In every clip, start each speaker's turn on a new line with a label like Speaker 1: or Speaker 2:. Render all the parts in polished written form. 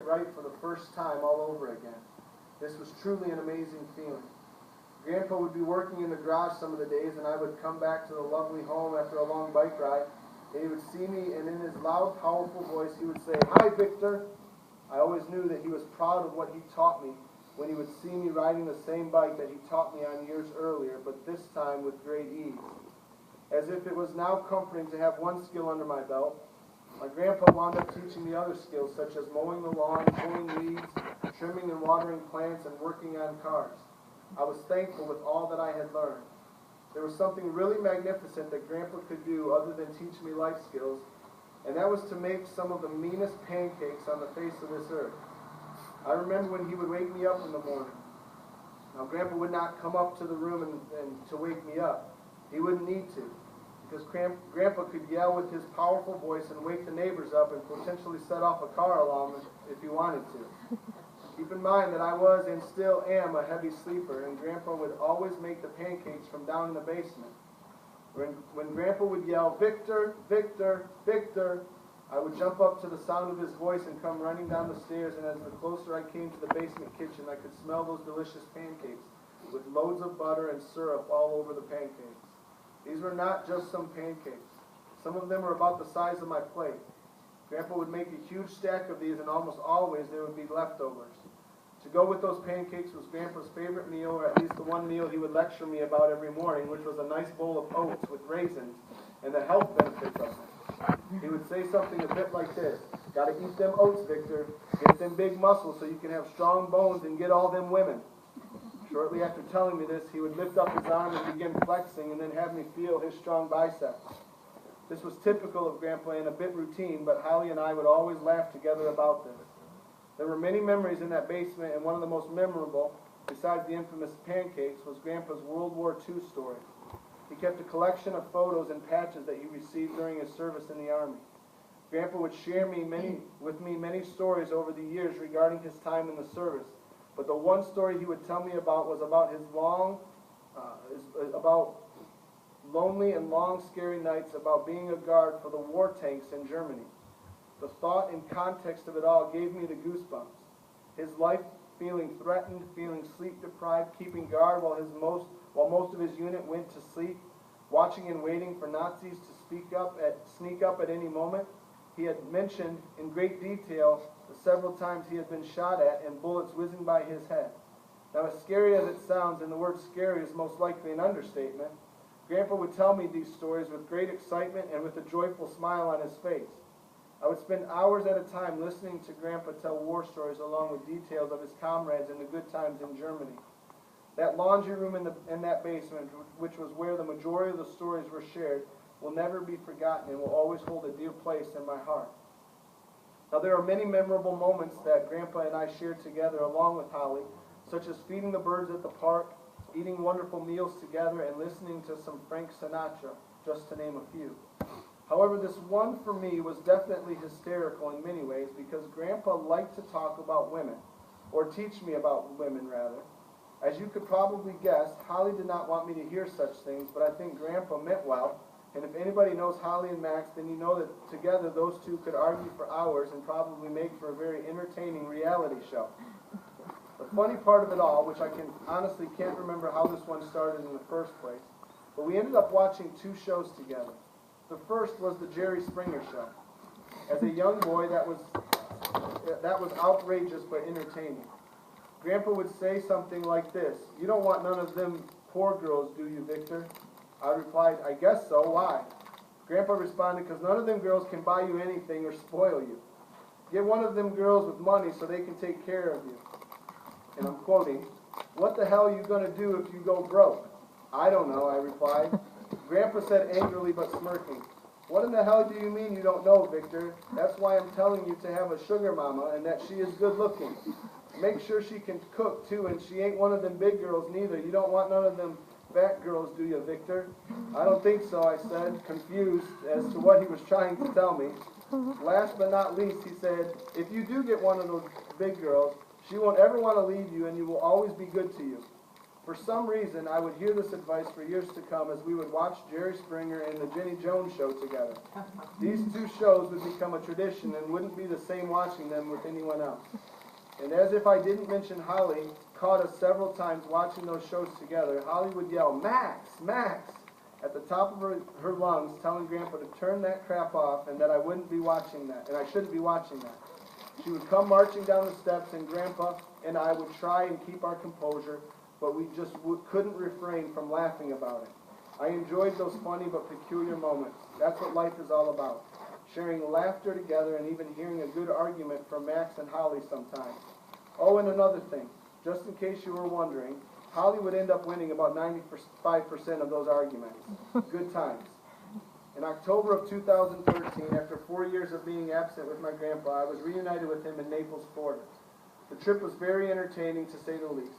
Speaker 1: right for the first time all over again. This was truly an amazing feeling. Grandpa would be working in the garage some of the days, and I would come back to the lovely home after a long bike ride, and he would see me, and in his loud, powerful voice, he would say, "Hi, Victor." I always knew that he was proud of what he taught me when he would see me riding the same bike that he taught me on years earlier, but this time with great ease. As if it was now comforting to have one skill under my belt, my grandpa wound up teaching me other skills such as mowing the lawn, pulling weeds, trimming and watering plants, and working on cars. I was thankful with all that I had learned. There was something really magnificent that Grandpa could do other than teach me life skills, and that was to make some of the meanest pancakes on the face of this earth. I remember when he would wake me up in the morning. Now, Grandpa would not come up to the room and to wake me up. He wouldn't need to, because Grandpa could yell with his powerful voice and wake the neighbors up and potentially set off a car alarm if he wanted to. Keep in mind that I was and still am a heavy sleeper, and Grandpa would always make the pancakes from down in the basement. When Grandpa would yell, "Victor, Victor, Victor," I would jump up to the sound of his voice and come running down the stairs, and as the closer I came to the basement kitchen, I could smell those delicious pancakes with loads of butter and syrup all over the pancakes. These were not just some pancakes. Some of them were about the size of my plate. Grandpa would make a huge stack of these, and almost always there would be leftovers. To go with those pancakes was Grandpa's favorite meal, or at least the one meal he would lecture me about every morning, which was a nice bowl of oats with raisins and the health benefits of them. He would say something a bit like this: "Gotta eat them oats, Victor. Get them big muscles so you can have strong bones and get all them women." Shortly after telling me this, he would lift up his arm and begin flexing, and then have me feel his strong biceps. This was typical of Grandpa and a bit routine, but Holly and I would always laugh together about this. There were many memories in that basement, and one of the most memorable, besides the infamous pancakes, was Grandpa's World War II story. He kept a collection of photos and patches that he received during his service in the Army. Grandpa would share with me many stories over the years regarding his time in the service, but the one story he would tell me about was about his lonely and long, scary nights about being a guard for the war tanks in Germany. The thought and context of it all gave me the goosebumps. His life feeling threatened, feeling sleep-deprived, keeping guard while most of his unit went to sleep, watching and waiting for Nazis to sneak up at any moment. He had mentioned in great detail the several times he had been shot at and bullets whizzing by his head. Now, as scary as it sounds, and the word scary is most likely an understatement, Grandpa would tell me these stories with great excitement and with a joyful smile on his face. I would spend hours at a time listening to Grandpa tell war stories along with details of his comrades and the good times in Germany. That laundry room in that basement, which was where the majority of the stories were shared, will never be forgotten and will always hold a dear place in my heart. Now, there are many memorable moments that Grandpa and I shared together along with Holly, such as feeding the birds at the park, eating wonderful meals together, and listening to some Frank Sinatra, just to name a few. However, this one for me was definitely hysterical in many ways because Grandpa liked to talk about women, or teach me about women, rather. As you could probably guess, Holly did not want me to hear such things, but I think Grandpa meant well, and if anybody knows Holly and Max, then you know that together those two could argue for hours and probably make for a very entertaining reality show. The funny part of it all, which I honestly can't remember how this one started in the first place, but we ended up watching two shows together. The first was the Jerry Springer Show. As a young boy, that was outrageous but entertaining. Grandpa would say something like this: "You don't want none of them poor girls, do you, Victor?" I replied, "I guess so. Why?" Grandpa responded, "Because none of them girls can buy you anything or spoil you. Get one of them girls with money so they can take care of you." And I'm quoting, "What the hell are you going to do if you go broke?" "I don't know," I replied. Grandpa said angrily but smirking, "What in the hell do you mean you don't know, Victor? That's why I'm telling you to have a sugar mama and that she is good looking. Make sure she can cook too, and she ain't one of them big girls neither. You don't want none of them fat girls, do you, Victor?" "I don't think so," I said, confused as to what he was trying to tell me. Last but not least, he said, "If you do get one of those big girls, she won't ever want to leave you and you will always be good to you." For some reason, I would hear this advice for years to come as we would watch Jerry Springer and the Jenny Jones Show together. These two shows would become a tradition and wouldn't be the same watching them with anyone else. And as if I didn't mention, Holly caught us several times watching those shows together. Holly would yell, "Max, Max," at the top of her lungs, telling Grandpa to turn that crap off and that I wouldn't be watching that, and I shouldn't be watching that. She would come marching down the steps, and Grandpa and I would try and keep our composure, but we just couldn't refrain from laughing about it. I enjoyed those funny but peculiar moments. That's what life is all about. Sharing laughter together and even hearing a good argument from Max and Holly sometimes. Oh, and another thing, just in case you were wondering, Holly would end up winning about 95% of those arguments. Good times. In October of 2013, after 4 years of being absent with my grandpa, I was reunited with him in Naples, Florida. The trip was very entertaining, to say the least.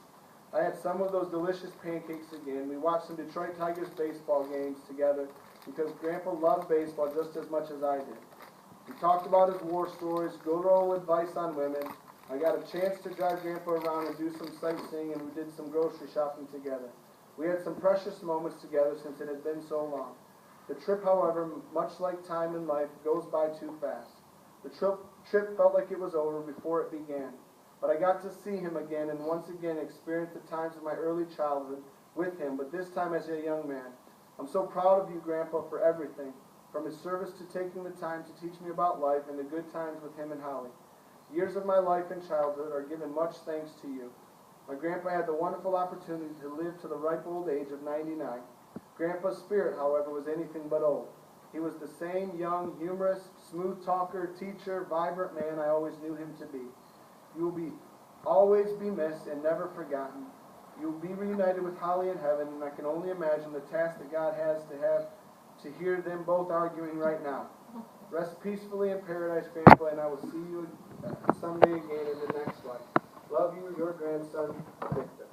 Speaker 1: I had some of those delicious pancakes again. We watched some Detroit Tigers baseball games together because Grandpa loved baseball just as much as I did. We talked about his war stories, good old advice on women. I got a chance to drive Grandpa around and do some sightseeing, and we did some grocery shopping together. We had some precious moments together since it had been so long. The trip, however, much like time in life, goes by too fast. The trip felt like it was over before it began. But I got to see him again and once again experience the times of my early childhood with him, but this time as a young man. I'm so proud of you, Grandpa, for everything, from his service to taking the time to teach me about life and the good times with him and Holly. Years of my life and childhood are given much thanks to you. My grandpa had the wonderful opportunity to live to the ripe old age of 99. Grandpa's spirit, however, was anything but old. He was the same young, humorous, smooth talker, teacher, vibrant man I always knew him to be. You will always be missed and never forgotten. You will be reunited with Holly in heaven, and I can only imagine the task that God has to hear them both arguing right now. Rest peacefully in paradise, Grandpa, and I will see you someday again in the next life. Love you, your grandson, Victor.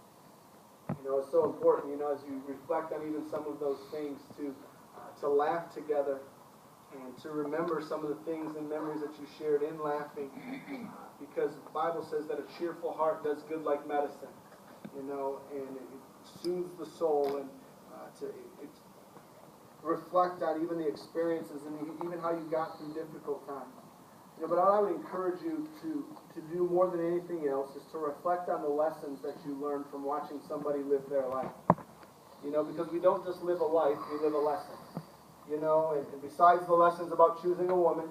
Speaker 1: You know, it's so important, you know, as you reflect on even some of those things, to laugh together and to remember some of the things and memories that you shared in laughing, because the Bible says that a cheerful heart does good like medicine, you know, and it soothes the soul, and to reflect on even the experiences and even how you got through difficult times. You know, but I would encourage you to do more than anything else is to reflect on the lessons that you learned from watching somebody live their life. You know, because we don't just live a life, we live a lesson. You know, and besides the lessons about choosing a woman,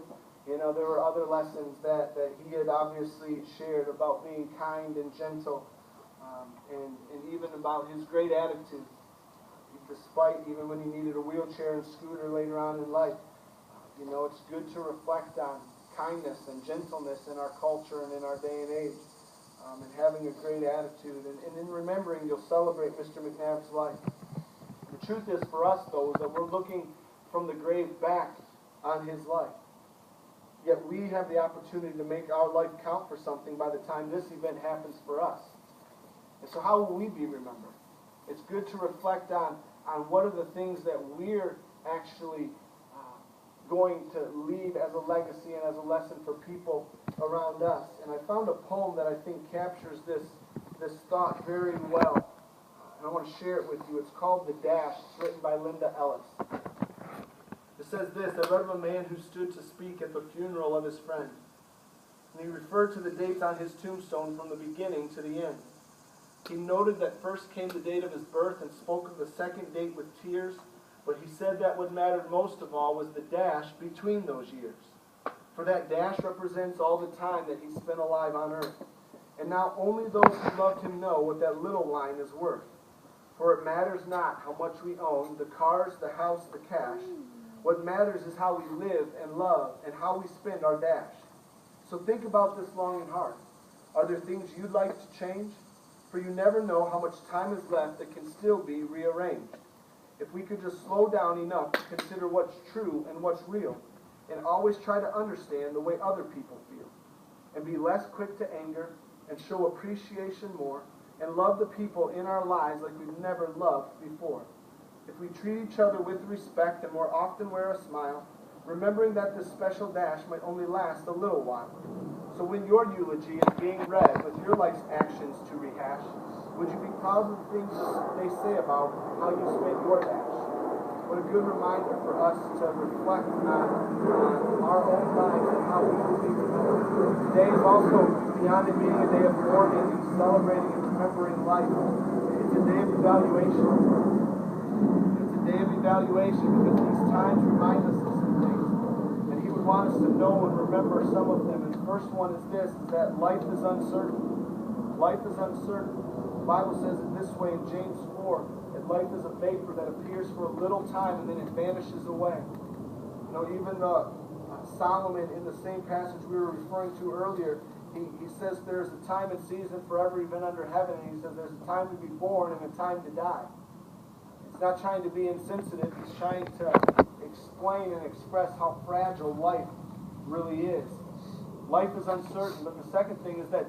Speaker 1: you know, there were other lessons that he had obviously shared about being kind and gentle, and even about his great attitude, despite even when he needed a wheelchair and scooter later on in life. You know, it's good to reflect on kindness and gentleness in our culture and in our day and age, and having a great attitude. And in remembering, you'll celebrate Mr. Mcnabb's life. The truth is, for us, though, is that we're looking from the grave back on his life. Yet we have the opportunity to make our life count for something by the time this event happens for us. And so how will we be remembered? It's good to reflect on what are the things that we're actually going to leave as a legacy and as a lesson for people around us. And I found a poem that I think captures this thought very well. And I want to share it with you. It's called The Dash. It's written by Linda Ellis. It says this: I read of a man who stood to speak at the funeral of his friend. And he referred to the dates on his tombstone from the beginning to the end. He noted that first came the date of his birth and spoke of the second date with tears, but he said that what mattered most of all was the dash between those years. For that dash represents all the time that he spent alive on earth. And now only those who loved him know what that little line is worth. For it matters not how much we own, the cars, the house, the cash. What matters is how we live and love and how we spend our dash. So think about this long and hard. Are there things you'd like to change? For you never know how much time is left that can still be rearranged. If we could just slow down enough to consider what's true and what's real, and always try to understand the way other people feel, and be less quick to anger, and show appreciation more, and love the people in our lives like we've never loved before. If we treat each other with respect and more often wear a smile, remembering that this special dash might only last a little while. So when your eulogy is being read with your life's actions to rehash, would you be proud of the things they say about how you spent your dash? What a good reminder for us to reflect on our own lives and how we will be remembered. Today is also, beyond it being a day of mourning and celebrating and remembering life, it's a day of evaluation. It's a day of evaluation because these times remind us of some things. And he would want us to know and remember some of them. And the first one is this, is that life is uncertain. Life is uncertain. The Bible says it this way in James 4, that life is a vapor that appears for a little time and then it vanishes away. You know, even Solomon, in the same passage we were referring to earlier, he says there's a time and season for every event under heaven, and he says there's a time to be born and a time to die. He's not trying to be insensitive, he's trying to explain and express how fragile life really is. Life is uncertain, but the second thing is that